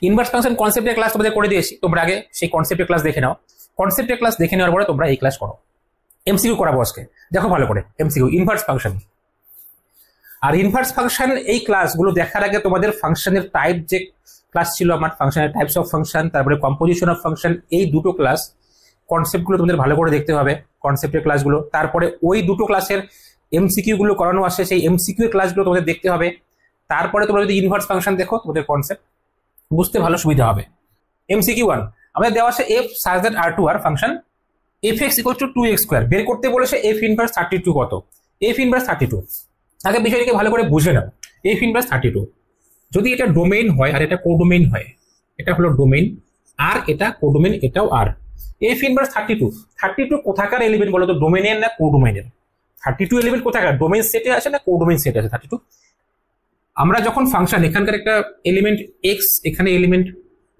Inverse function কনসেপ্টের class তোমাদের করে দিয়েছি, তোমরা আগে সেই কনসেপ্টের ক্লাস দেখে নাও। কনসেপ্টের ক্লাস দেখে নেওয়ার পরে তোমরা এই ক্লাস করো। এমসিকিউ করাবো আজকে, দেখো ভালো করে এমসিকিউ ইনভার্স ফাংশন। আর ইনভার্স ফাংশন এই ক্লাসগুলো দেখার আগে তোমাদের ফাংশনের টাইপ যে ক্লাস ছিল আমার, ফাংশনের টাইপস অফ ফাংশন, তারপরে কম্পোজিশন অফ ফাংশন, এই দুটো ক্লাস কনসেপ্টগুলো তোমাদের ভালো করে দেখতে হবে, কনসেপ্টের ক্লাসগুলো। তারপরে ওই দুটো ক্লাসের এমসিকিউ গুলো করানো আসে, সেই এমসিকিউ এর ক্লাসগুলো তোমাদের দেখতে হবে। তারপরে তোমরা যদি ইনভার্স ফাংশন দেখো তোমাদের কনসেপ্ট বুঝতে ভালো সুবিধা হবে। এমসিকিউ 1 আমাদের দেওয়া আছে F such that R to R function F X equal to 2x square, বের করতে বলেছে এফ ইনভার্স 32 কত। এফ ইনভার্স 32 আগে বিষয়টাকে ভালো করে বুঝে নাও। এফ ইনভার্স 32 যদি এটা ডোমেইন হয় আর এটা কোডোমেইন হয়, এটা হলো ডোমেইন আর এটা কোডোমেইন, এটাও আর। এফ ইনভার্স 32 কোথাকার এলিমেন্ট বলো তো, ডোমেইনের না কোডোমেইনের? 32 এলিমেন্ট কোথাকার, ডোমেইন সেটে আছে না কোডোমেইন সেটে আছে 32? আমরা যখন ফাংশন এখানকার একটা এলিমেন্ট এক্স এখানে এলিমেন্ট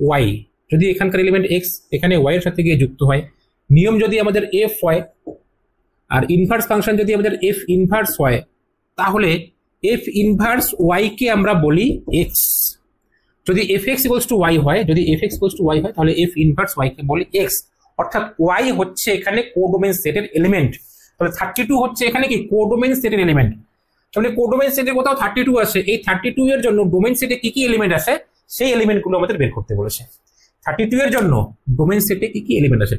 ওয়াই, যদি এখানকার এলিমেন্ট এক্স এখানে ওয়াই এর সাথে গিয়ে যুক্ত হয়, নিয়ম যদি আমাদের এফ হয় আর ইনভার্স ফাংশন যদি আমাদের এফ ইনভার্স হয়, তাহলে এফ ইনভার্স ওয়াই কে আমরা বলি এক্স। যদি F X equals to Y হয়, যদি F X equals to Y হয়, তাহলে এফ ইনভার্স ওয়াই কে বলি এক্স। অর্থাৎ ওয়াই হচ্ছে এখানে কোডোমেইন সেটের এলিমেন্ট, তাহলে 32 হচ্ছে এখানে কি কোডোমেইন সেটের এলিমেন্ট। তাহলে কোডোমেইন সেটে কোথাও 32 আছে, এই 32 এর জন্য ডোমেইন সেটে কি কি এলিমেন্ট আছে সেই এলিমেন্টগুলো আমাদের বের করতে বলেছে। 32 এর জন্য ডোমেইন সেটে কি কি এলিমেন্ট আছে,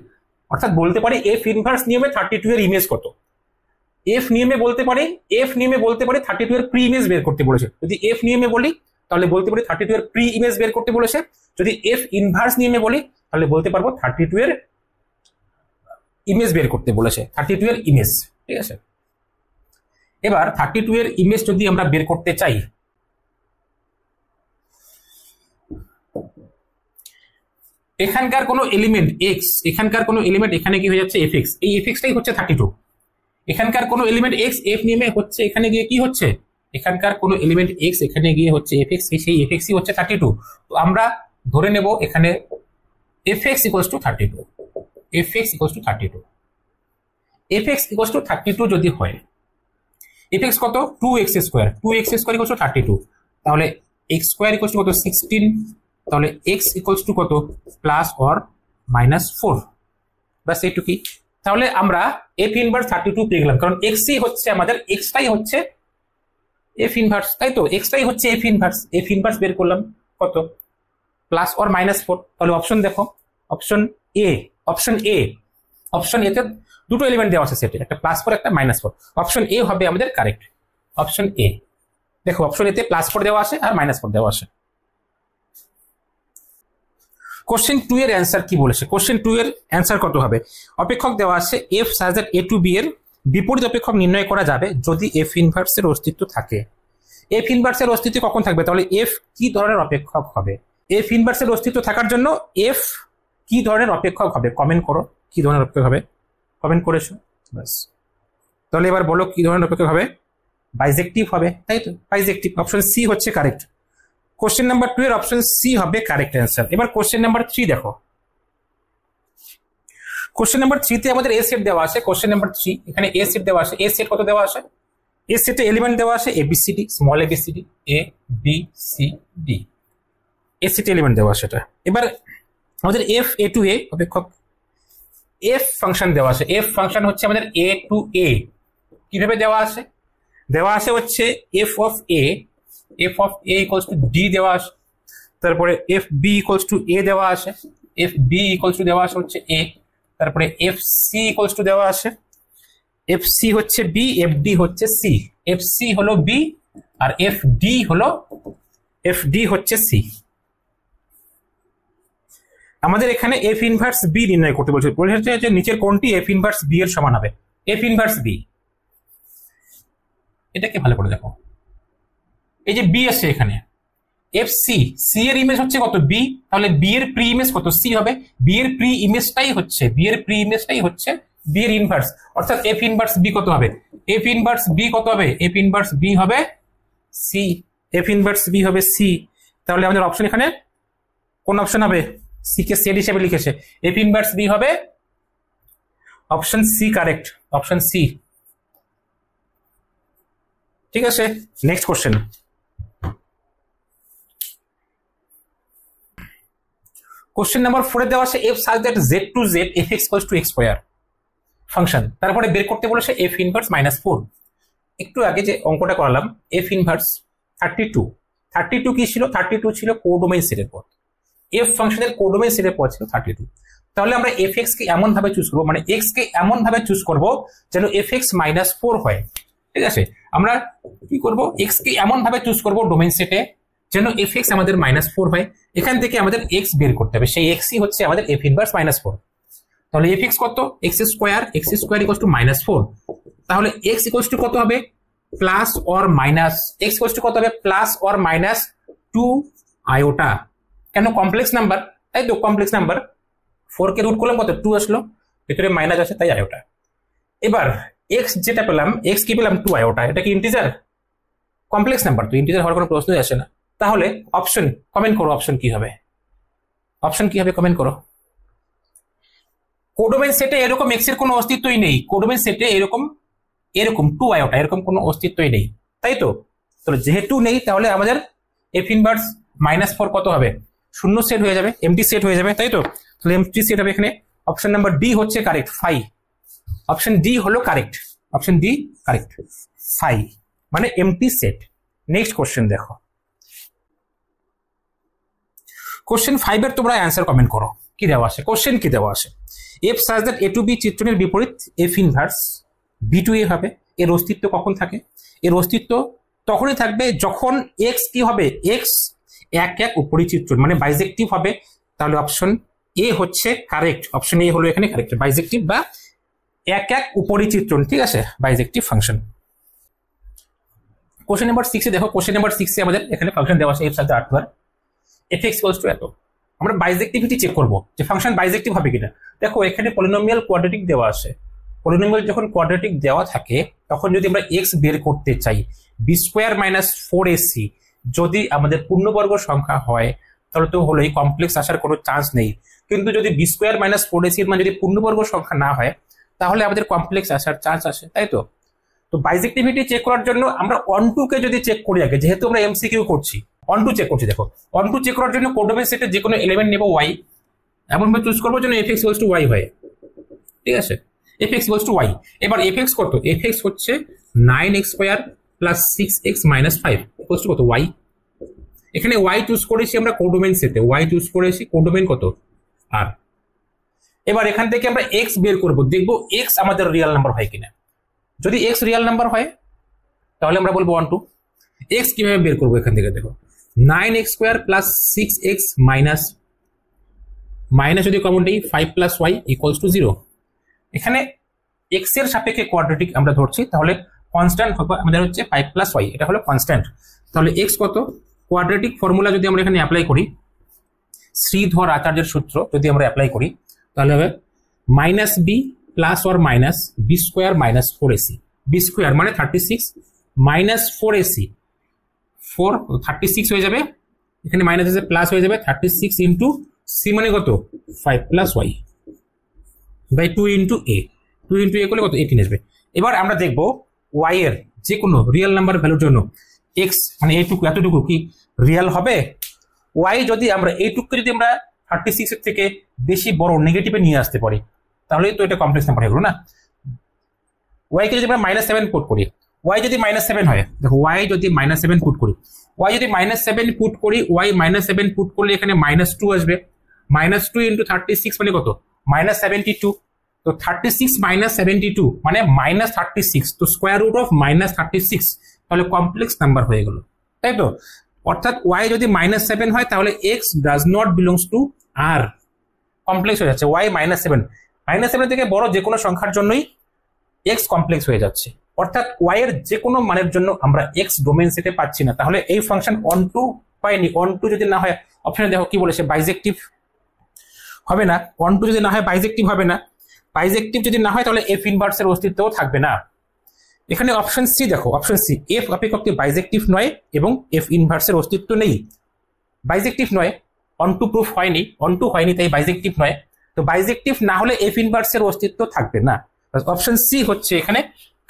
অর্থাৎ বলতে পারি এফ ইনভার্স নিয়মে 32 এর ইমেজ কত। এফ নিয়মে বলতে পারি 32 এর প্রি ইমেজ বের করতে বলেছে। যদি এফ নিয়মে বলি তাহলে বলতে পারি 32 এর প্রি ইমেজ বের করতে বলেছে। যদি এফ ইনভার্স নিয়মে বলি তাহলে বলতে পারবো 32 এর ইমেজ বের করতে বলেছে, 32 এর ইমেজ। ঠিক আছে, এবার 32 এর ইমেজ যদি আমরা বের করতে চাই, এখানকার কোনো এলিমেন্ট এক্স, এখানকার কোনো এলিমেন্ট এখানে কি হয়ে যাচ্ছে এফ এক্স, এই এফ এক্সটাই হচ্ছে 32। এখানকার কোনো এলিমেন্ট এক্স এফ নিয়মে হচ্ছে এখানে গিয়ে কি হচ্ছে, এখানকার কোনো এলিমেন্ট এক্স এখানে গিয়ে হচ্ছে এফ এক্স, সেই এফ এক্সই হচ্ছে 32। তো আমরা ধরে নেব এখানে F X equals two 32, F X equals two 32, F X equals two 32 যদি হয়, এফ এক্স কত 2x square, 2x square equals to 32, তাহলে x স্কয়ার ইকুয়ালস টু কত 16, তাহলে x ইকুয়ালস টু কত প্লাস অর মাইনাস 4, বাস এইটুকুই। তাহলে আমরা এফ ইনভার্স 32 পেয়ে গেলাম, কারণ এক্সই হচ্ছে আমাদের, এক্সটাই হচ্ছে এফ ইনভার্স, তাই তো, এক্সটাই হচ্ছে এফ ইনভার্স। এফ ইনভার্স বের করলাম কত প্লাস অর মাইনাস 4। তাহলে অপশন দেখো, অপশন এ, অপশন এতে দুটো এলিমেন্ট দেওয়া আছে সেটে, একটা প্লাস 4 একটা মাইনাস 4। অপশন এ হবে আমাদের কারেক্ট, অপশন এ। দেখো অপশন এতে প্লাস 4 দেওয়া আছে আর মাইনাস 4 দেওয়া আছে। কোশ্চেন 2 এর অ্যান্সার কি বলেছে, কোশ্চেন 2 এর অ্যান্সার কত হবে? অপেক্ষক দেওয়া আছে F such that A to B এর বিপরীত অপেক্ষক নির্ণয় করা যাবে যদি এফ ইনভার্সের অস্তিত্ব থাকে। এফ ইনভার্সের অস্তিত্ব কখন থাকবে, তাহলে এফ কি ধরনের অপেক্ষক হবে? এফ ইনভার্সের অস্তিত্ব থাকার জন্য এফ কি ধরনের অপেক্ষক হবে, কমেন্ট করো কি ধরনের অপেক্ষক হবে, কমেন্ট করেছো বাস। তাহলে এবার বলো কি ধরনের অপেক্ষক হবে? বাইজেক্টিভ হবে, তাই তো, বাইজেক্টিভ। অপশন সি হচ্ছে কারেক্ট। কোশ্চেন নাম্বার 2 এর অপশন সি হবে কারেক্ট অ্যান্সার। এবার কোশ্চেন নাম্বার 3 দেখো, কোশ্চেন নাম্বার 3 তে আমাদের এ সেট দেওয়া আছে। কোশ্চেন নাম্বার 3 এখানে এ সেট দেওয়া আছে। এ সেট কত দেওয়া আছে? এ সেটে এলিমেন্ট দেওয়া আছে ABCD, small ABCD, A B C D, এ সেটে এলিমেন্ট দেওয়া আছে এটা। এবার আমাদের এফ এ টু এ অপেক্ষক এফ ফাংশন দেওয়া আছে। এফ ফাংশন হচ্ছে আমাদের এ টু এ, কিভাবে দেওয়া আছে? দেওয়া আছে হচ্ছে F of A equals to D দেওয়া আছে, তারপরে এফ বি ইকুয়ালস টু এ দেওয়া আছে, এফ বি ইকুয়ালস টু দেওয়া আছে হচ্ছে এ, তারপরে এফ সি ইকুয়ালস টু দেওয়া আছে, এফ সি হচ্ছে বি, এফ ডি হচ্ছে সি, এফ সি হলো বি আর এফ ডি হচ্ছে সি। আমাদের এখানে এফ ইনভার্স বি নির্ণয় করতে বলছে, বলছে যে নিচের কোনটি এফ ইনভার্স বি এর সমান হবে। এফ ইনভার্স বি, এটাকে ভালো করে দেখো, এই যে বি আছে এখানে, এফ সি, সি এর ইমেজ হচ্ছে কত বি, তাহলে বি এর প্রি ইমেজ কত সি হবে। বি এর প্রি ইমেজটাই হচ্ছে বি এর ইনভার্স, অর্থাৎ এফ ইনভার্স বি কত হবে? এফ ইনভার্স বি কত হবে? এফ ইনভার্স বি হবে সি, এফ ইনভার্স বি হবে সি। তাহলে আমাদের অপশন এখানে কোন অপশন হবে? সি কে সেট হিসেবে লিখেছে, এফ ইনভার্স বি হবে option C correct, option C. ঠিক আছে, নেক্সট কোশ্চেন। কোশ্চেন নাম্বার 4 এ দেওয়া আছে f such that z to z fx equals to x square function, তারপরে বের করতে বলেছে f ইনভার্স -4। একটু আগে যে অঙ্কটা করালাম f ইনভার্স 32 কি ছিল? 32 ছিল কোডোমেইন সেটের পদ। f ফাংশনের কোডোমেইন সেটের পদ ছিল 32। তাহলে আমরা fx কে এমন ভাবে চুজ করব, মানে x কে এমন ভাবে চুজ করব যেন fx -4 হয়। ঠিক আছে, আমরা কি করব, x কে এমন ভাবে চুজ করব ডোমেইন সেটে যেন fx আমাদের -4 হয়। এখান থেকে আমাদের x বের করতে হবে, সেই x ই হচ্ছে আমাদের f ইনভার্স -4। তাহলে fx কত? x square equals to -4। তাহলে x ইকুয়ালস টু কত হবে? Plus or minus, x equals to কত হবে? Plus or minus 2 iota. কেন? কমপ্লেক্স নাম্বার, তাই তো, কমপ্লেক্স নাম্বার। 4 কে রুট করলাম কত? 2 আসলো, ভিতরে মাইনাস আছে তাই আয়োটা। এবার x যেটা পেলাম, x কি পেলাম? 2 আয়োটা। এটা কি ইন্টিজার? কমপ্লেক্স নাম্বার, তো ইন্টিজার হওয়ার কোনো প্রশ্নই আসে না। তাহলে অপশন কমেন্ট করো, অপশন কি হবে? অপশন কি হবে কমেন্ট করো। কোডোমেইন সেটে এরকম x এর কোনো অস্তিত্বই নেই, কোডোমেইন সেটে এরকম 2 আয়োটা এরকম কোনো অস্তিত্বই নেই, তাই তো। তাহলে যেহেতু নেই তাহলে আমাদের f ইনভার্স -4 কত হবে? শূন্য সেট হয়ে যাবে, এমটি সেট হয়ে যাবে, তাই তো। তাহলে এমটি সেট হবে এখানে। অপশন নাম্বার ডি হচ্ছে কারেক্ট, 5। অপশন ডি হলো কারেক্ট, অপশন ডি কারেক্ট, 5 মানে এমটি সেট। নেক্সট কোশ্চেন দেখো, কোশ্চেন 5 এর তোমরা অ্যান্সার কমেন্ট করো। কি দেওয়া আছে? কোশ্চেন কি দেওয়া আছে? f such that a to b চিত্রণের বিপরীত f inverse b to a হবে। এর অস্তিত্ব কখন থাকে? এর অস্তিত্ব তখনই থাকবে যখন x কি হবে? x এক উপরী চিত্রণ মানে বাইজেক্টিভ হবে। তাহলে অপশন এ হচ্ছে কারেক্ট, অপশন এ হলো এখানে কারেক্ট, বাইজেক্টিভ বা এক উপরী চিত্রণ, ঠিক আছে, বাইজেক্টিভ ফাংশন। কোশ্চেন নাম্বার 6 এ দেখো, কোশ্চেন নাম্বার 6 এ আমাদের এখানে ফাংশন দেওয়া আছে f such that fx equals to এত। আমরা বাইজেক্টিভিটি চেক করব যে ফাংশন বাইজেক্টিভ হবে কিনা। দেখো এখানে পলিনোমিয়াল কোয়াড্রেটিক দেওয়া আছে, পলিনোমিয়াল যখন কোয়াড্রেটিক দেওয়া থাকে তখন যদি আমরা x বের করতে চাই, b² - 4ac যদি আমাদের পূর্ণবর্গ সংখ্যা হয় তাহলে তো হলোই, কমপ্লেক্স আসার কোনো চান্স নেই। কিন্তু যদি b² - 4ac এর মান যদি পূর্ণবর্গ সংখ্যা না হয় তাহলে আমাদের কমপ্লেক্স আসার চান্স আসে, তাই তো। তো বাইজেক্টিভিটি চেক করার জন্য আমরা অন টু কে যদি চেক করি আগে, যেহেতু আমরা এমসিকিউ করছি, অন টু চেক করছি। দেখো অন টু চেক করার জন্য কোডোমেইন সেটে যে কোনো এলিমেন্ট নেব y, এমন ভাবে চুজ করবো যেন fx equals to y হয়, ঠিক আছে, fx equals to y। এবার fx কত? fx হচ্ছে 9x² + 6x - 5 equals to কত? y। এখানে y চুজ করেছি আমরা কোডোমেইন সেটে, y চুজ করেছি কোডোমেইন কত? r। এবার এখান থেকে আমরা x বের করব, দেখব x আমাদের রিয়েল নাম্বার হয় কিনা। যদি x রিয়েল নাম্বার হয় তাহলে আমরা বলবো অন টু। x কিভাবে বের করবো? এখান থেকে দেখো 9x² + 6x মাইনাস যদি কমন নেই 5 + y equals to 0। এখানে x এর সাপেক্ষে কোয়াড্রেটিক আমরা ধরছি, তাহলে কনস্ট্যান্ট হবে আমাদের হচ্ছে 5 + y, এটা হলো কনস্ট্যান্ট। তাহলে x কত? কোয়াড্রেটিক ফর্মুলা যদি আমরা এখানে অ্যাপ্লাই করি, শ্রীধর আচার্যের সূত্র যদি আমরা অ্যাপ্লাই করি তাহলে হবে -b + or minus b² - 4ac। b² মানে 36 - 4ac, 4 36 হয়ে যাবে, এখানে মাইনাস আছে প্লাস হয়ে যাবে, 36 ইন্টু সি মানে কত? 5 + y by 2 into a, 2 into a করলে কত? 18 আসবে। এবার আমরা দেখব y এর যে কোনো রিয়েল নাম্বার ভ্যালুর জন্য x মানে এতটুকু কি রিয়েল হবে? y যদি আমরা এইটুকুকে যদি আমরা 36 এর থেকে বেশি বড় নেগেটিভে নিয়ে আসতে পারি তাহলে তো এটা কমপ্লেক্স নাম্বার হয়ে গেল না। y কে যদি আমরা -7 পুট করি, y যদি -7 হয়, দেখো y যদি -7 পুট করি, y যদি -7 পুট করি, y -7 পুট করলে এখানে -2 আসবে, -2 ইন্টু 36 মানে কত? -72। তো 36 - 72 মানে -36, তো স্কোয়ার রুট অফ -36, তাহলে কমপ্লেক্স নাম্বার হয়ে গেল, তাই তো। অর্থাৎ y যদি -7 হয় তাহলে x does not belongs to r, complex হয়ে যাচ্ছে। y -7 থেকে বড় যে কোনো সংখ্যার জন্যই x কমপ্লেক্স হয়ে যাচ্ছে, অর্থাৎ y এর যে কোনো মানের জন্য আমরা x ডোমেইন সেটে পাচ্ছি না। তাহলে এই ফাংশন অন টু পাইনি। অন টু যদি না হয়, অপশনে দেখো কি বলেছে, বাইজেক্টিভ হবে না। অন টু যদি না হয় বাইজেক্টিভ হবে না, বাইজেক্টিভ যদি না হয় তাহলে f ইনভার্সের অস্তিত্বও থাকবে না। এখানে অপশন সি দেখো, অপশন সি f অপেক্ষকটি বাইজেক্টিভ নয় এবং f ইনভার্সের অস্তিত্ব নেই। বাইজেক্টিভ নয়, অন টু প্রুফ হয়নি, অন টু হয়নি, তাই বাইজেক্টিভ নয়। তো বাইজেক্টিভ না হলে f ইনভার্সের অস্তিত্ব থাকবে না। অপশন সি হচ্ছে এখানে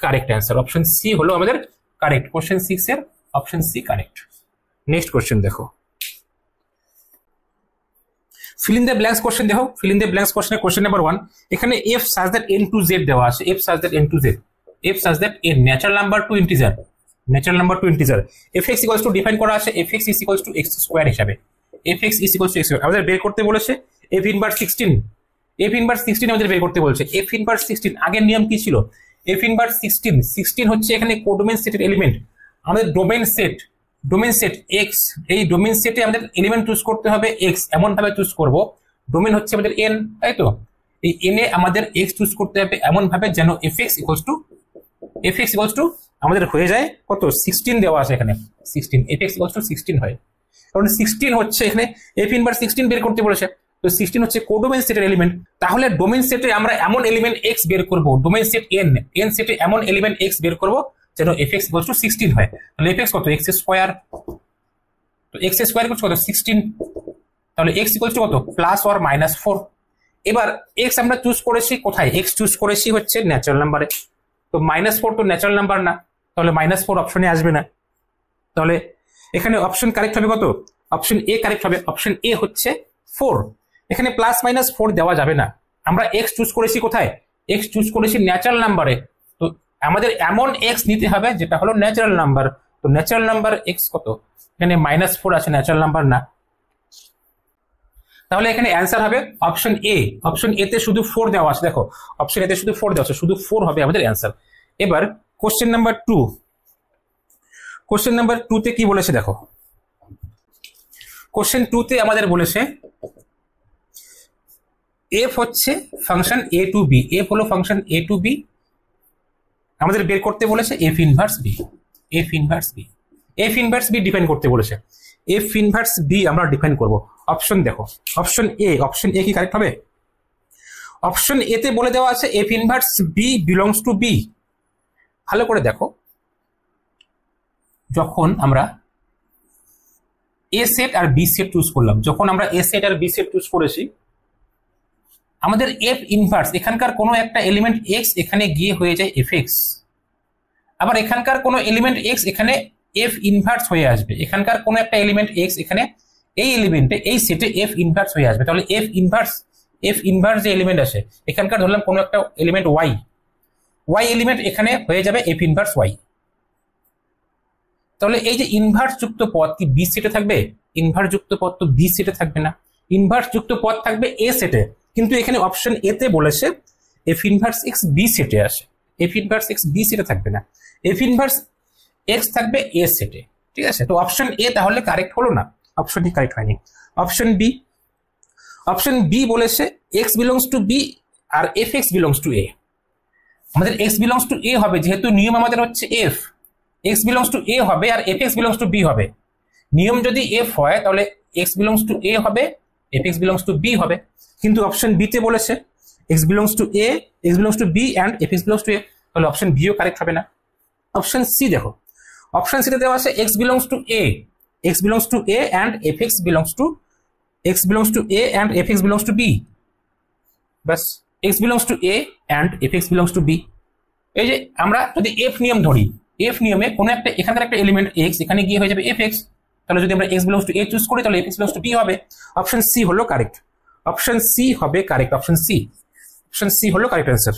কারেক্ট অ্যান্সার, অপশন সি হলো আমাদের কারেক্ট। কোশ্চেন 6 এর option C correct. Next question দেখো, fill in the blanks question দেখো, ফিল ইন দ্য ব্ল্যাঙ্কস কোশ্চেনের কোশ্চেন নাম্বার 1, এখানে F such that n to z দেওয়া আছে, f such that n to z, f such that n natural number to integer, natural number to integer, fx equals to define করা আছে fx is equals to x square হিসাবে, fx is equals to x square. আমাদের বের করতে বলেছে f inverse 16, f inverse 16 আমাদের বের করতে বলছে। f ইনভার্স 16 আগের নিয়ম কি ছিল? f ইনভার্স 16 হচ্ছে এখানে কোডোমেইন সেটের এলিমেন্ট, আমাদের domain set, domain set x, এই ডোমেইন সেটে আমাদের এলিমেন্ট চুজ করতে হবে x, এমন ভাবে চুজ করব, ডোমেইন হচ্ছে আমাদের n, তাই তো এই n এ আমাদের x চুজ করতে হবে এমন ভাবে যেন fx ইকুয়ালস টু আমাদের হয়ে যায় কত, 16 দেওয়া আছে এখানে 16, fx ইকুয়ালস টু 16 হয়, কারণ 16 হচ্ছে এখানে f ইনভার্স 16 বের করতে বলেছে, তো 16 হচ্ছে কোডোমেইন সেটের এলিমেন্ট। তাহলে ডোমেইন সেটে আমরা এমন এলিমেন্ট x বের করব, ডোমেইন সেট n সেটে এমন এলিমেন্ট x বের করব যেন fx ইকুয়ালস টু 16 হয়। তাহলে fx কত, x স্কয়ার, তো x স্কয়ার ইকুয়ালস কত 16, তাহলে x ইকুয়ালস টু কত প্লাস অর মাইনাস 4। এবার x আমরা চুজ করেছি কোথায়, x চুজ করেছি হচ্ছে ন্যাচারাল নাম্বারে, তো -4 তো ন্যাচারাল নাম্বার না, তাহলে -4 অপশনে আসবে না। তাহলে এখানে অপশন কারেক্ট হবে কত, অপশন এ কারেক্ট হবে, অপশন এ হচ্ছে 4। এখানে +-4 দেওয়া যাবে না, আমরা x চুজ করেছি কোথায়, x চুজ করেছি ন্যাচারাল নাম্বারে, তো আমাদের এমন x নিতে হবে যেটা হলো ন্যাচারাল নাম্বার, তো ন্যাচারাল নাম্বার x কত, এখানে -4 আছে, ন্যাচারাল নাম্বার না, তাহলে এখানে অ্যান্সার হবে অপশন এ। অপশন এ তে শুধু 4 দেওয়া আছে, দেখো অপশন এ তে শুধু 4 দেওয়া আছে, শুধু 4 হবে আমাদের অ্যান্সার। এবার কোশ্চেন নাম্বার 2, কোশ্চেন নাম্বার 2 তে কি বলেছে দেখো, কোশ্চেন 2 তে আমাদের বলেছে f হচ্ছে function a to b, f হলো ফাংশন a টু b, আমাদের বের করতে বলেছে f inverse b, f inverse b, f inverse b define করতে বলেছে, f ইনভার্স b আমরা ডিফাইন করব। অপশন দেখো, অপশন এ কি কারেক্ট হবে? অপশন এ তে বলে দেওয়া আছে f inverse b belongs to b। ভালো করে দেখো, যখন আমরা a সেট আর b সেট চুজ করলাম, যখন আমরা a সেট আর b সেট চুজ করেছি, আমাদের f ইনভার্স এখানকার কোনো একটা এলিমেন্ট x এখানে গিয়ে হয়ে যায় fx, আবার এখানকার কোনো এলিমেন্ট x এখানে f ইনভার্স হয়ে আসবে, এখানকার কোনো একটা এলিমেন্ট x এখানে এই এলিমেন্টে এই সেটে f ইনভার্স হয়ে আসবে। তাহলে f ইনভার্স যে এলিমেন্ট আছে এখানকার ধরলাম কোনো একটা এলিমেন্ট y এলিমেন্ট এখানে হয়ে যাবে f ইনভার্স y। তাহলে এই যে ইনভার্স যুক্ত পদ কি বি সেটে থাকবে? ইনভার্স যুক্ত পদ তো বি সেটে থাকবে না, ইনভার্স যুক্ত পদ থাকবে এ সেটে, কিন্তু এখানে অপশন এ তে বলেছে f ইনভার্স x বি সেটে আসে, f ইনভার্স x বি সেটে থাকবে না, f ইনভার্স x থাকবে এ সেটে, ঠিক আছে? তো অপশন এ তাহলে কারেক্ট হলো না, অপশন ডি কারেক্ট হয়নি। অপশন বি বলেছে x বিলংস টু বি আর fx বিলংস টু a, আমাদের x বিলংস টু a হবে, যেহেতু নিয়ম আমাদের হচ্ছে x বিলংস টু a হবে আর fx বিলংস টু b হবে, নিয়ম যদি f হয় তাহলে x বিলংস টু a হবে, fx বিলংস টু b হবে, কিন্তু অপশন বি তে বলেছে x belongs to a, x belongs to b and fx belongs to a, তাহলে অপশন বিও কারেক্ট হবে না। অপশন সি দেখো, অপশন সি তে দেওয়া আছে x belongs to a, x belongs to a and fx belongs to a and fx belongs to b, bus x belongs to a and fx belongs to b। এই যে আমরা যদি f নিয়ম ধরি, f নিয়মে কোনো একটা এখানকার একটা এলিমেন্ট x এখানে গিয়ে হয়ে যাবে fx, তাহলে যদি আমরা x belongs to a choose করি তাহলে fx বিলংস টু b হবে। অপশন সি হলো কারেক্ট, অপশন সি হবে কারেক্ট, অপশন সি হলো কারেক্ট অ্যান্সার।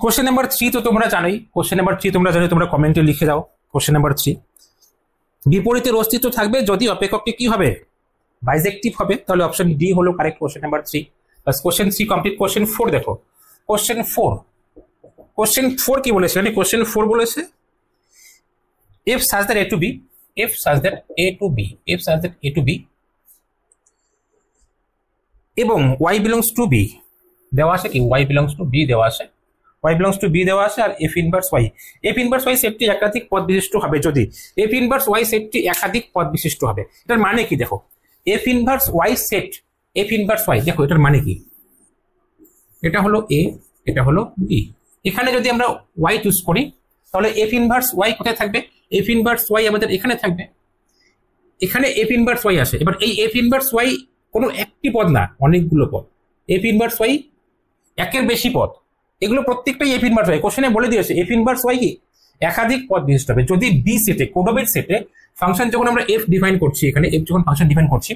কোশ্চেন নাম্বার 3 তো তোমরা জানোই, কোশ্চেন নাম্বার 3 তোমরা জানো, তোমরা কমেন্টে লিখে দাও। কোশ্চেন নাম্বার 3, বিপরীতের অস্তিত্ব থাকবে যদি অপেক্ষকটি কি হবে, বাইজেক্টিভ হবে, তাহলে অপশন ডি হলো কারেক্ট কোশ্চেন নাম্বার 3। বাস কোশ্চেন 3 কমপ্লিট। কোশ্চেন 4 দেখো, কোশ্চেন 4 কি বলেছে, মানে কোশ্চেন 4 বলেছে f such that a to b, f such that a to b, f such that a to b এবং y belongs to b দেওয়া আছে, কি y belongs to b দেওয়া আছে, y belongs to b দেওয়া আছে, আর f inverse y সেটটি একাধিক পদ বিশিষ্ট হবে যদি f ইনভার্স y সেটটি একাধিক পদ বিশিষ্ট হবে। এটার মানে কি দেখো, f inverse y set, f inverse y দেখো এটার মানে কি, এটা হলো a, এটা হলো b, এখানে যদি আমরা y চুজ করি তাহলে f ইনভার্স y কোথায় থাকবে, f ইনভার্স y আমাদের এখানে থাকবে, এখানে f ইনভার্স y আসে। এবার এই f ইনভার্স y কোনো একটি পদ না, অনেকগুলো পদ, f ইনভার্স y একের বেশি পদ, এগুলো প্রত্যেকটাই f ইনভার্স y, কোশ্চেনে বলে দিয়েছে f ইনভার্স y কি একাধিক পদ বিশিষ্ট হবে যদি b সেটে, কোডোমেইন সেটে ফাংশন যখন আমরা এফ ডিফাইন করছি, এখানে এফ যখন ফাংশন ডিফাইন করছি,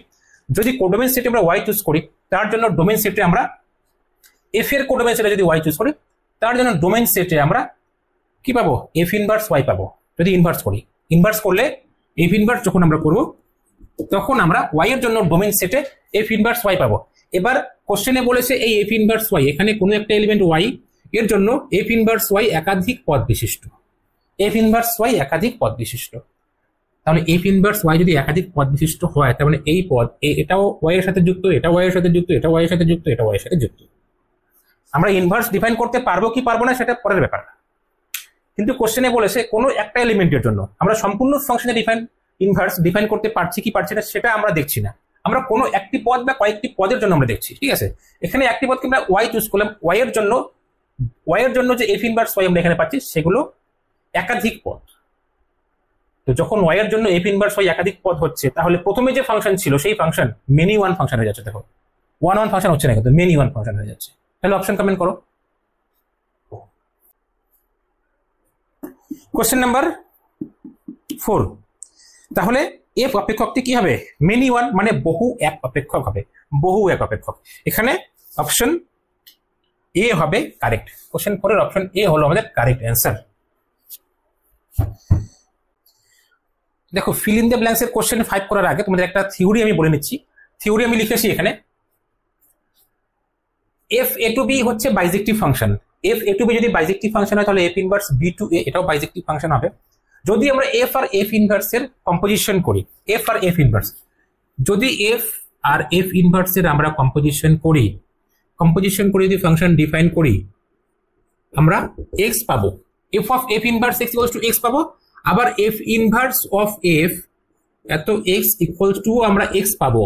যদি কোডোমেন সেটে আমরা ওয়াই চুজ করি, তার জন্য ডোমেন সেটে আমরা এফ এর কোডোমেন সেটে যদি ওয়াই চুজ করি, তার জন্য ডোমেন সেটে আমরা কি পাবো, এফ ইনভার্স ওয়াই পাবো। যদি ইনভার্স করি, ইনভার্স করলে এফ ইনভার্স যখন আমরা করব, তখন আমরা ওয়াই এর জন্য ডোমেন সেটে এফ ইনভার্স ওয়াই পাবো। এবার কোশ্চেনে বলেছে এই এফ ইনভার্স ওয়াই, এখানে কোনো একটা এলিমেন্ট ওয়াই এর জন্য এফ ইনভার্স ওয়াই একাধিক পদ বিশিষ্ট, এফ ইনভার্স ওয়াই একাধিক পদ বিশিষ্ট। তাহলে এফ ইনভার্স ওয়াই যদি একাধিক পদ বিশিষ্ট হয়, তার মানে এই পদ এটাও ওয়াই এর সাথে যুক্ত, এটা ওয়াই এর সাথে যুক্ত, এটা ওয়াই এর সাথে যুক্ত, এটা ওয়াই এর সাথে যুক্ত। আমরা ইনভার্স ডিফাইন করতে পারবো কি পারবো না সেটা পরের ব্যাপার, কিন্তু কোশ্চেনে বলেছে কোনো একটা এলিমেন্টের জন্য আমরা সম্পূর্ণ ফাংশনে ইনভার্স ডিফাইন করতে পারছি কি পারছি না সেটা আমরা দেখছি না, আমরা কোনো একটি পদ বা কয়েকটি পদের জন্য আমরা দেখছি। ঠিক আছে, এখানে একটি পদকে আমরা ওয়াই চুজ করলাম, ওয়াই এর জন্য যে এফ ইনভার্স ওয়াই আমরা এখানে পাচ্ছি সেগুলো একাধিক পদ। তো যখন ওয়াই এর জন্য এফ ইনভার্স ওয়াই একাধিক পদ হচ্ছে, তাহলে প্রথমে যে ফাংশন ছিল সেই ফাংশন মেনি ওয়ান ফাংশন হয়ে যাচ্ছে। দেখো ওয়ান ফাংশন হচ্ছে না, কিন্তু মেনি ওয়ান ফাংশন হয়ে যাচ্ছে। তাহলে অপশন কমেন্ট করো। কোশ্চেন নাম্বার 4, তাহলে এফ অপেক্ষকটি কি হবে, মেনি ওয়ান মানে বহু এক অপেক্ষক হবে, বহু এক অপেক্ষক। এখানে অপশন এ হবে কারেক্ট। কোশ্চেন 4 এর অপশন এ হলো আমাদের কারেক্ট অ্যান্সার। দেখো ফিল ইন দ্য ব্ল্যাঙ্কস এর কোশ্চেন 5 করার আগে তোমাদের একটা থিওরি আমি বলে নিচ্ছি। থিওরি আমি লিখেছি এখানে, এফ এ টু বি হচ্ছে bijective function. F A to B যদি বাইজেক্টিভ ফাংশন হয়, তাহলে f inverse B to A এটাও বাইজেক্টিভ ফাংশন হবে। যদি আমরা এফ আর এফ ইনভার্স এর কম্পোজিশন করি, এফ আর এফ ইনভার্স, যদি এফ আর এফ ইনভার্স এর আমরা কম্পোজিশন করি যদি ফাংশন ডিফাইন করি, আমরা এক্স পাবো, F of f inverse x equals two x পাবো। আবার এফ ইনভার্স অফ এফ এত এক্স ইকুয়ালস টু আমরা এক্স পাবো।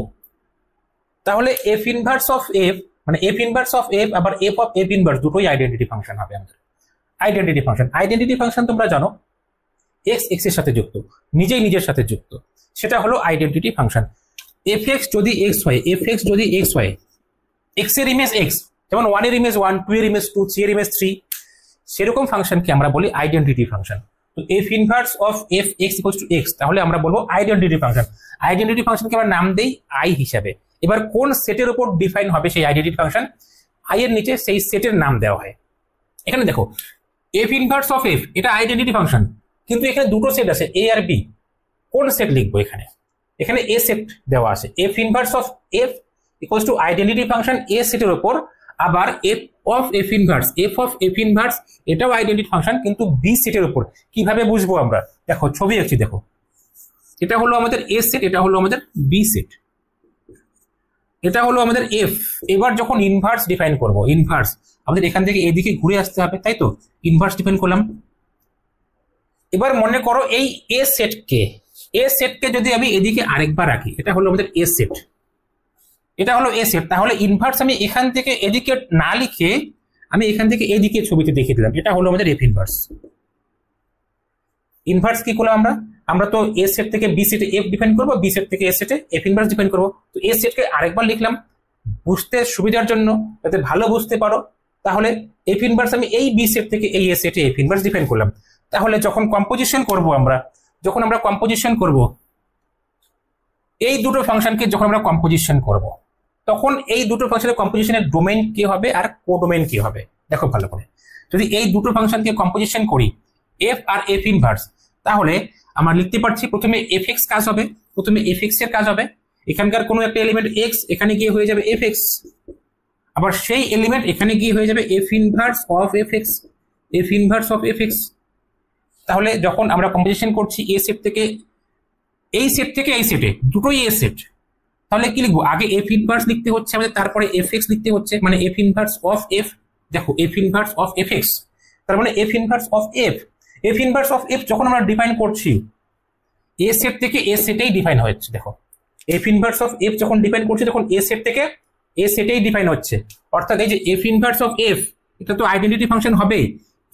তাহলে এফ ইনভার্স অফ এফ মানে এফ ইনভার্স অফ এফ আবার এফ অফ এফ ইনভার্স দুটোই আইডেন্টিটি ফাংশন হবে আমাদের। আইডেন্টিটি ফাংশন তোমরা জানো, এক্স এক্স এর সাথে যুক্ত, নিজেই নিজের সাথে যুক্ত, সেটা হলো আইডেন্টিটি ফাংশন। এফ এক্স যদি এক্স হয়, এফ এক্স যদি এক্স হয়, এক্স এর ইমেজ এক্স, যেমন 1 এর ইমেজ 1, 2 এর ইমেজ 2, 3 এর ইমেজ 3, সেরকম ফাংশনকে আমরা বলি আইডেন্টিটি ফাংশন। তো F inverse of F X equals two x, তাহলে আমরা বলবো আইডেন্টিটি ফাংশন। আইডেন্টিটি ফাংশনকে আমরা নাম দেই আই হিসাবে। এবার কোন সেটের উপর ডিফাইন হবে সেই আইডেন্টিটি ফাংশন, আই এর নিচে সেই সেটের নাম দেওয়া হয়। এখানে দেখো এফ ইনভার্স অফ এফ এটা আইডেন্টিটি ফাংশন, কিন্তু এখানে দুটো সেট আছে এ আর বি। কোন সেট লিখবো এখানে এ সেট দেওয়া আছে। F inverse of f equals to identity function A সেটের উপর, আবার এফ অফ এফ ইনভার্স এটাও আইডেন্টিটি ফাংশন কিন্তু বি সেটের উপর। কিভাবে বুঝবো আমরা, দেখো ছবি আঁকছি, দেখো এটা হলো আমাদের এ সেট, এটা হলো আমাদের বি সেট, এটা হলো আমাদের এফ। এবার যখন ইনভার্স ডিফাইন করব, ইনভার্স আমাদের এখান থেকে এদিকে ঘুরে আসতে হবে, তাই তো ইনভার্স ডিফাইন করলাম। এবার মনে করো এই এ সেটকে যদি আমি এদিকে আরেকবার রাখি, এটা হলো আমাদের এ সেট, এটা হলো এ সেট, তাহলে ইনভার্স আমি এখান থেকে এদিকে না লিখে আমি এখান থেকে এদিকে ছবিতে দেখিয়ে দিলাম, এটা হলো আমাদের এফ ইনভার্স। ইনভার্স কি করলাম আমরা তো এ সেট থেকে বি সেটে এফ ডিফাইন করবো, বি সেট থেকে এ সেটে এফ ইনভার্স ডিফাইন করবো। তো এ সেটকে আরেকবার লিখলাম বুঝতে সুবিধার জন্য, যাতে ভালো বুঝতে পারো। তাহলে এফ ইনভার্স আমি এই বি সেট থেকে এই এ সেটে এফ ইনভার্স ডিফাইন করলাম। তাহলে যখন কম্পোজিশন করব যখন আমরা কম্পোজিশন করব এই দুটো ফাংশনকে, যখন আমরা কম্পোজিশন করব, তখন এই দুটো ফাংশনের কম্পোজিশনের ডোমেইন কি হবে আর কোডোমেইন কি হবে দেখো ভালো করে। যদি এই দুটো ফাংশনকে কম্পোজিশন করি এফ আর এফ ইনভার্স, তাহলে আমরা লিখতে পারছি প্রথমে এফ এক্স কাজ হবে, প্রথমে এফ এক্স এর কাজ হবে, এখানকার কোনো একটা এলিমেন্ট এক্স এখানে গিয়ে হয়ে যাবে এফ এক্স, আবার সেই এলিমেন্ট এখানে গিয়ে হয়ে যাবে F inverse of F x, F inverse of F x. তাহলে যখন আমরা কম্পোজিশন করছি এ সেট থেকে এই সেট থেকে এই সেটে, দুটোই এ সেট, তাহলে কি লিখবো, আগে এফ ইনভার্স লিখতে হচ্ছে আমাদের, তারপরে এফ এক্স লিখতে হচ্ছে, মানে এফ ইনভার্স অফ এফ। দেখো f inverse of F x, তার মানে F inverse of f. F inverse of F যখন আমরা ডিফাইন করছি এ সেট থেকে এ সেটেই ডিফাইন হচ্ছে। দেখো এফ ইনভার্স অফ এফ যখন ডিফাইন করছি তখন এ সেট থেকে এ সেটেই ডিফাইন হচ্ছে, অর্থাৎ এই যে এফ ইনভার্স অফ এফ এটা তো আইডেন্টিটি ফাংশন হবে,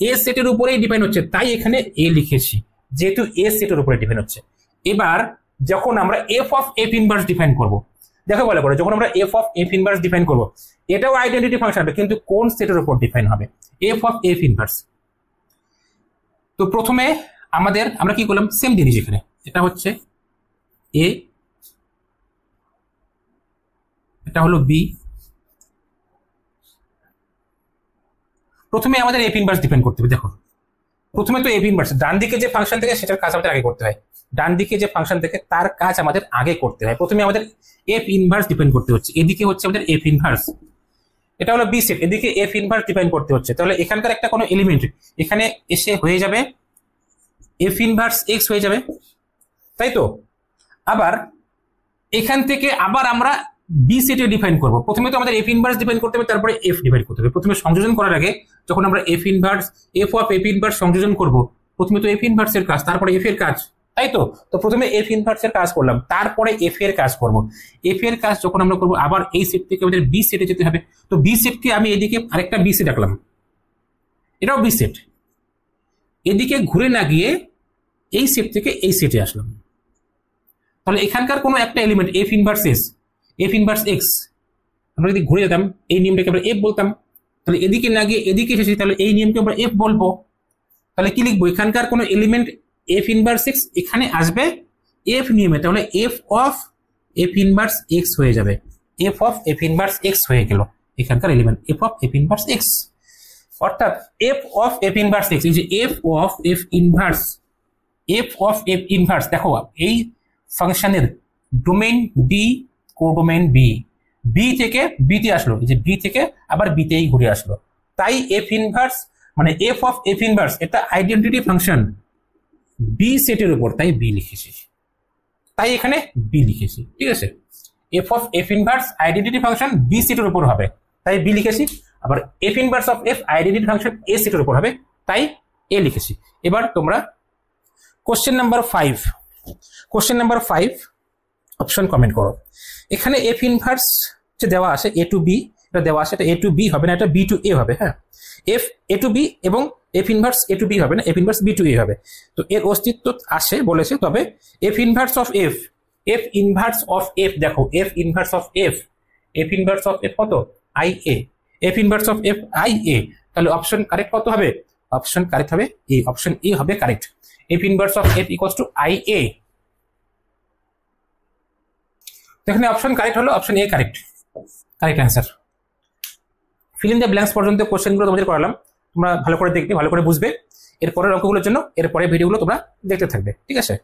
এ সেটের উপরেই ডিফাইন হচ্ছে, তাই এখানে এ লিখেছি, যেহেতু এ সেটের উপরে ডিফাইন হচ্ছে। এবার যখন আমরা F of f inverse define করব, দেখো ভালো করে, যখন আমরা F of f inverse define করব, এটাও আইডেন্টিটি ফাংশন হবে, কিন্তু কোন সেটের উপর ডিফাইন হবে, এফ অফ এফ ইনভার্স। তো প্রথমে আমরা কি করলাম, সেম জিনিস, এখানে এটা হচ্ছে এ, এটা হলো বি। প্রথমে আমাদের এফ ইনভার্স ডিপেন্ড করতে হবে। দেখো প্রথমে তো এফ ইনভার্স, ডান দিকে যে ফাংশন থেকে সেটার কাজ আমাদের আগে করতে হয়। ডান দিকে যে ফাংশন থেকে তার কাজ আমাদের আগে করতে হয়। প্রথমে আমাদের এফ ইনভার্স ডিপেন্ড করতে হচ্ছে, এদিকে হচ্ছে আমাদের এফ ইনভার্স, এটা হলো বি সেট, এদিকে এফ ইনভার্স ডিপেন্ড করতে হচ্ছে। তাহলে এখানকার একটা কোনো এলিমেন্ট এখানে এসে হয়ে যাবে এফ ইনভার্স এক্স হয়ে যাবে, তাই তো। আবার এখান থেকে আবার আমরা বি সেটে ডিফাইন করব। প্রথমে তো আমাদের এফ ইনভার্স ডিফাইন করতে হবে, তারপরে এফ ডিফাইন করতে হবে। প্রথমে সংযোজন করার আগে যখন আমরা F inverse f of f inverse সংযোজন করব, প্রথমে তো এফ ইনভার্স এর কাজ, তারপরে এফ এর কাজ, তাই তো। তো প্রথমে এফ ইনভার্স এর কাজ করলাম, তারপরে এফ এর কাজ করব। এফ এর কাজ যখন আমরা করব, আবার এই সেট থেকে আমাদের বি সেটে যেতে হবে। তো বি সেটকে আমি এদিকে আরেকটা বি সেট আঁকলাম, এটাও বি সেট। এদিকে ঘুরে না গিয়ে এই সেট থেকে এই সেটে আসলাম। তাহলে এখানকার কোনো একটা element F inverse S, F inverse x, আমরা যদি ঘুরে যেতাম এই নিয়মটাকে আমরা এফ বলতাম। তাহলে এদিকে না গিয়ে এদিকে এসেছি, তাহলে এই নিয়মকে আমরা এফ বলবো। তাহলে কি লিখবো, এখানকার কোনো এলিমেন্ট এফ ইনভার্স এক্স এখানে আসবে এফ নিয়মে, তাহলে f of f inverse x হয়ে যাবে। F of f inverse x হয়ে গেল এখানকার element f of f inverse x. অর্থাৎ f of f inverse x, এই যে f of f inverse, f of f inverse, দেখো এই ফাংশনের domain D, codomain B, B থেকে বিতে আসলো, এই যে বি থেকে আবার বিতেই ঘুরে আসলো। তাই এফ ইনভার্স মানে এফ অফ এফ ইনভার্স এটা আইডেন্টিটি ফাংশন বি সেটের উপর, তাই বি লিখেছি, তাই এখানে বি লিখেছি, ঠিক আছে। F of f inverse identity function B সেটের উপর হবে, তাই বি লিখেছি। আবার f inverse of f identity function A সেটের উপর হবে, তাই এ লিখেছি। এবার তোমরা question number 5, question number 5 option comment করো। এখানে এফ ইনভার্স যে দেওয়া আছে এ টু বি, এটা দেওয়া আছে, এটা এ টু বি হবে না, এটা বি টু এ হবে। হ্যাঁ, এফ এ টু বি এবং f inverse A to B হবে না, f inverse B to A হবে। তো এর অস্তিত্ব আসে বলেছে, তবে f inverse of f, f inverse of f, দেখো f inverse of f, f inverse of f কত, I A, f inverse of f I A. তাহলে অপশন কারেক্ট কত হবে, অপশন কারেক্ট হবে এ, অপশন এ হবে correct. F inverse of f equals two I A. এখানে option correct হলো, option A correct, correct answer. Feel in the blanks পর্যন্ত কোশ্চেনগুলো তোমাদের করালাম, তোমরা ভালো করে দেখবে, ভালো করে বুঝবে। এরপরের অঙ্কগুলোর জন্য এরপরের ভিডিওগুলো তোমরা দেখতে থাকবে, ঠিক আছে।